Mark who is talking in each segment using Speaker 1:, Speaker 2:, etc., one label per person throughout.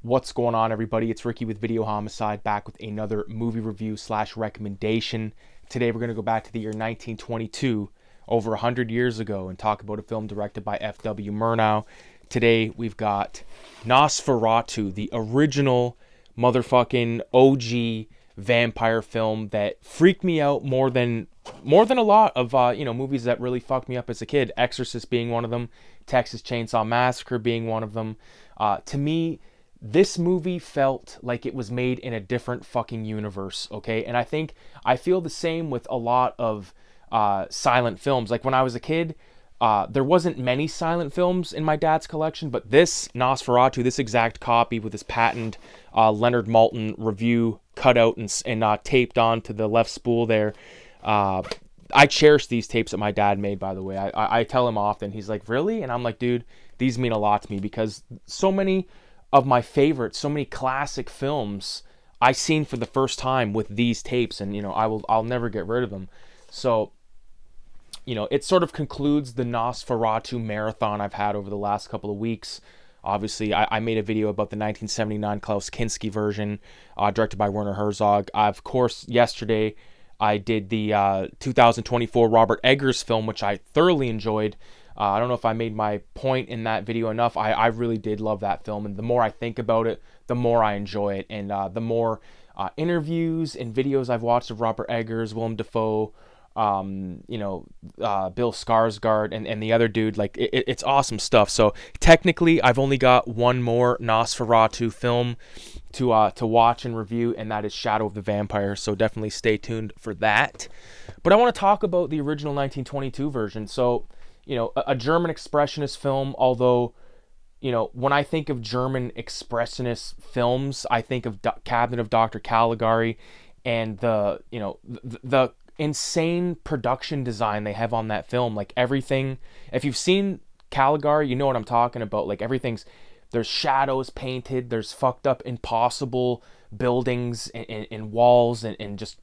Speaker 1: What's going on, everybody? It's Ricky with Videohomicide, back with another movie review / recommendation. Today we're going to go back to the year 1922, over 100 years ago, and talk about a film directed by F.W. Murnau. Today we've got Nosferatu, the original motherfucking OG vampire film that freaked me out more than a lot of movies that really fucked me up as a kid. Exorcist being one of them, Texas Chainsaw Massacre being one of them. To me, this movie felt like it was made in a different fucking universe, okay? And I feel the same with a lot of silent films. Like when I was a kid, there wasn't many silent films in my dad's collection, but this Nosferatu, this exact copy with this patent Leonard Maltin review cut out and taped on to the left spool there. I cherish these tapes that my dad made, by the way. I tell him often, he's like, really? And I'm like, dude, these mean a lot to me because so many of my favorites, so many classic films I seen for the first time with these tapes, and I'll never get rid of them. So it sort of concludes the Nosferatu marathon I've had over the last couple of weeks. Obviously, I made a video about the 1979 Klaus Kinski version, directed by Werner Herzog. Of course, yesterday I did the 2024 Robert Eggers film, which I thoroughly enjoyed. I don't know if I made my point in that video enough. I really did love that film, and the more I think about it, the more I enjoy it. And the more interviews and videos I've watched of Robert Eggers, Willem Dafoe, Bill Skarsgård, and the other dude, like it's awesome stuff. So technically, I've only got one more Nosferatu film to watch and review, and that is Shadow of the Vampire. So definitely stay tuned for that. But I want to talk about the original 1922 version. So a German expressionist film, although, when I think of German expressionist films, I think of Cabinet of Dr. Caligari and the insane production design they have on that film. Like everything, if you've seen Caligari, you know what I'm talking about. Like there's shadows painted, there's fucked up impossible buildings and walls and just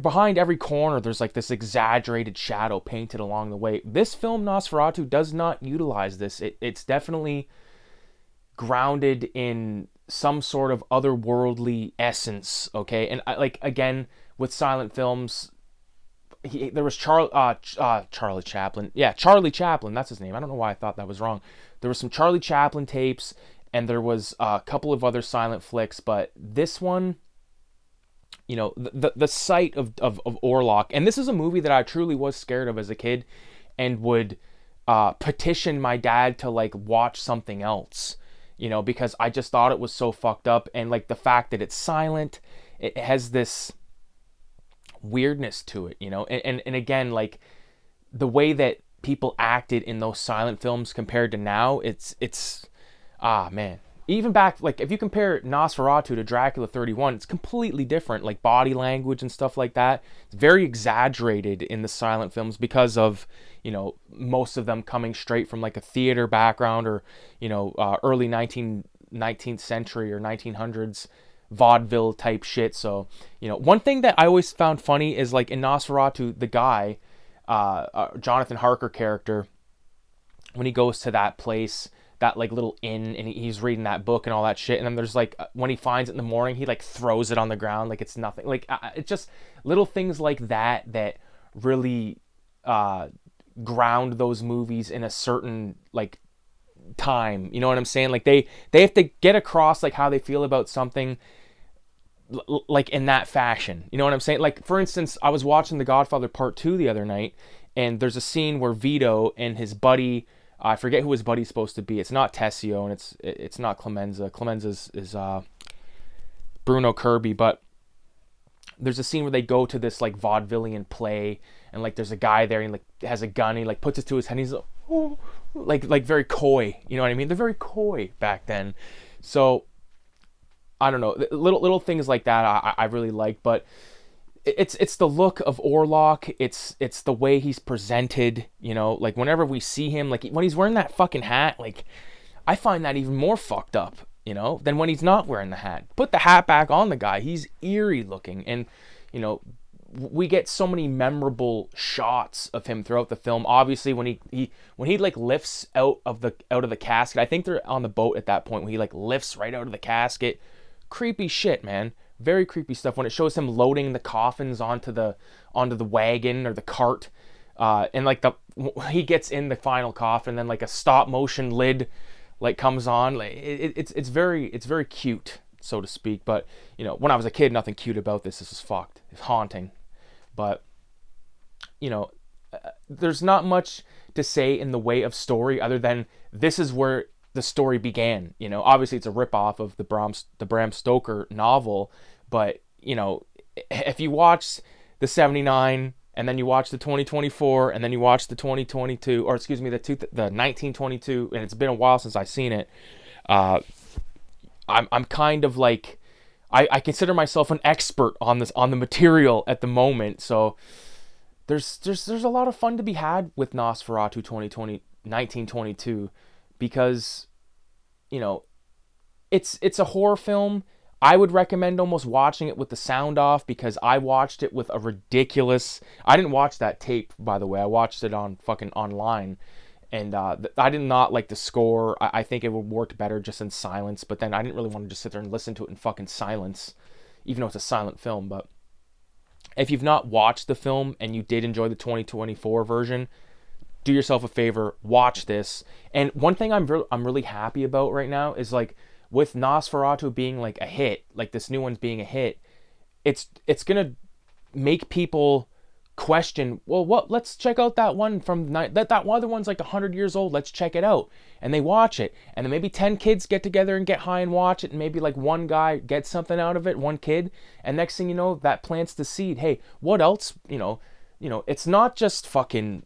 Speaker 1: behind every corner there's like this exaggerated shadow painted along the way. This film Nosferatu does not utilize this. It's definitely grounded in some sort of otherworldly essence, okay? And again, with silent films, there was Charlie Chaplin. Yeah, Charlie Chaplin, that's his name. I don't know why I thought that was wrong. There was some Charlie Chaplin tapes, and there was a couple of other silent flicks, but this one, the sight of Orlok, and this is a movie that I truly was scared of as a kid, and would petition my dad to watch something else, because I just thought it was so fucked up, and the fact that it's silent, it has this weirdness to it, and again, the way that people acted in those silent films compared to now, it's man. Even back, if you compare Nosferatu to Dracula 31, it's completely different, body language and stuff like that. It's very exaggerated in the silent films because of, most of them coming straight from a theater background or, early 19th century or 1900s vaudeville type shit. So, one thing that I always found funny is in Nosferatu, the guy, Jonathan Harker character, when he goes to that place, that little inn, and he's reading that book and all that shit, and then there's when he finds it in the morning, he throws it on the ground like it's nothing. It's just little things like that really ground those movies in a certain time. You know what I'm saying? They have to get across how they feel about something in that fashion. You know what I'm saying? For instance, I was watching The Godfather Part 2 the other night, and there's a scene where Vito and his buddy, I forget who his buddy's supposed to be. It's not Tessio, and it's not Clemenza. Clemenza is Bruno Kirby, but there's a scene where they go to this vaudevillian play, and there's a guy there, and he has a gun, and he puts it to his head, and he's oh, very coy. You know what I mean? They're very coy back then. So I don't know, little things like that I really like, but it's the look of Orlok, it's the way he's presented, whenever we see him, when he's wearing that fucking hat, I find that even more fucked up, than when he's not wearing the hat. Put the hat back on the guy, he's eerie looking, and we get so many memorable shots of him throughout the film. Obviously, when he like lifts out of the casket, I think they're on the boat at that point when he like lifts right out of the casket. Creepy shit, man. Very creepy stuff. When it shows him loading the coffins onto the wagon or the cart, and like he gets in the final coffin, and then like a stop motion lid like comes on. Like it's very cute, so to speak. But you know, when I was a kid, nothing cute about this. This was fucked. It's haunting. But you know, there's not much to say in the way of story other than this is where the story began. You know, obviously it's a ripoff of the Bram Stoker novel, but you know, if you watch the 79 and then you watch the 2024 and then you watch the 2022, or excuse me, the 1922, and it's been a while since I've seen it, I'm kind of like, I consider myself an expert on the material at the moment. So there's a lot of fun to be had with Nosferatu 1922 because, you know, it's a horror film. I would recommend almost watching it with the sound off because I watched it with a ridiculous... I didn't watch that tape, by the way. I watched it on fucking online. And I did not like the score. I think it would work better just in silence. But then I didn't really want to just sit there and listen to it in fucking silence, even though it's a silent film. But if you've not watched the film and you did enjoy the 2024 version, do yourself a favor, watch this. And one thing I'm really happy about right now is like with Nosferatu being like a hit, like this new one's being a hit, it's gonna make people question, well, let's check out that one from that other one's like 100 years old, let's check it out. And they watch it, and then maybe 10 kids get together and get high and watch it, and maybe like one guy gets something out of it, one kid, and next thing you know, that plants the seed. Hey, what else? You know, it's not just fucking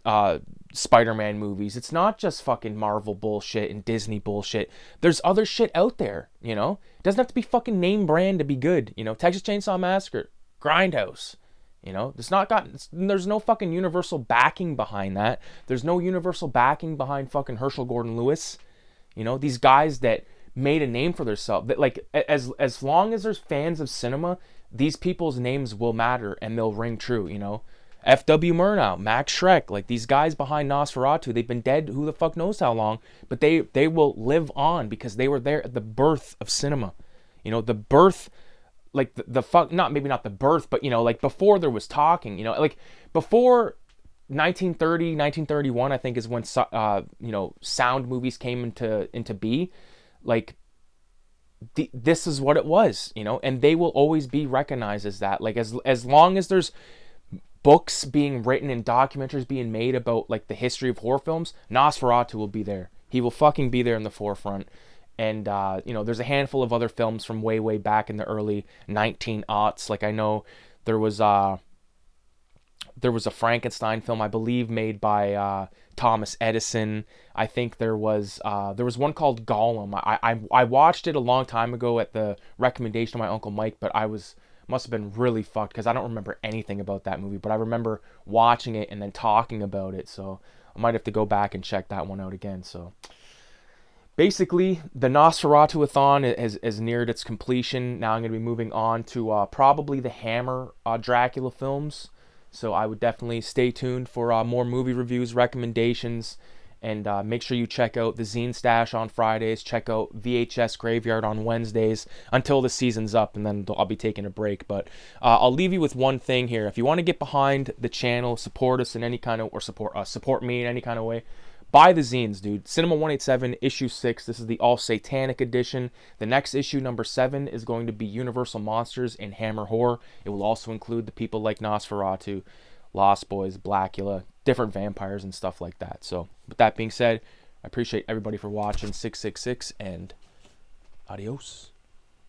Speaker 1: Spider-Man movies. It's not just fucking Marvel bullshit and Disney bullshit. There's other shit out there, you know? It doesn't have to be fucking name brand to be good, you know? Texas Chainsaw Massacre, Grindhouse, you know? There's no fucking universal backing behind that. There's no universal backing behind fucking Herschel Gordon Lewis. You know, these guys that made a name for themselves. That like as long as there's fans of cinema, these people's names will matter and they'll ring true, you know? F.W. Murnau, Max Schreck, like these guys behind Nosferatu, they've been dead who the fuck knows how long, but they will live on because they were there at the birth of cinema. You know, the birth, like the fuck, not the birth, but you know, like before there was talking, you know, like before 1930, 1931, I think is when, you know, sound movies came into be, like, this is what it was, you know, and they will always be recognized as that. Like, as long as there's books being written and documentaries being made about like the history of horror films, Nosferatu will be there. He will fucking be there in the forefront. And you know, there's a handful of other films from way back in the early 1900s. Like I know there was a Frankenstein film, I believe, made by Thomas Edison. I think there was one called Gollum. I watched it a long time ago at the recommendation of my Uncle Mike, but must have been really fucked because I don't remember anything about that movie, but I remember watching it and then talking about it, so I might have to go back and check that one out again. So basically, the Nosferatu-a-thon has neared its completion. Now I'm going to be moving on to probably the Hammer Dracula films, so I would definitely stay tuned for more movie reviews, recommendations, and make sure you check out the Zine Stash on Fridays. Check out VHS Graveyard on Wednesdays until the season's up, and then I'll be taking a break. But I'll leave you with one thing here. If you want to get behind the channel, support us in any kind of, or support me in any kind of way, buy the zines, dude. Cinema 187, issue 6. This is the All Satanic edition. The next issue, number 7, is going to be Universal Monsters in Hammer Horror. It will also include the people like Nosferatu, Lost Boys, Blackula, different vampires and stuff like that. So with that being said, I appreciate everybody for watching 666, and adios.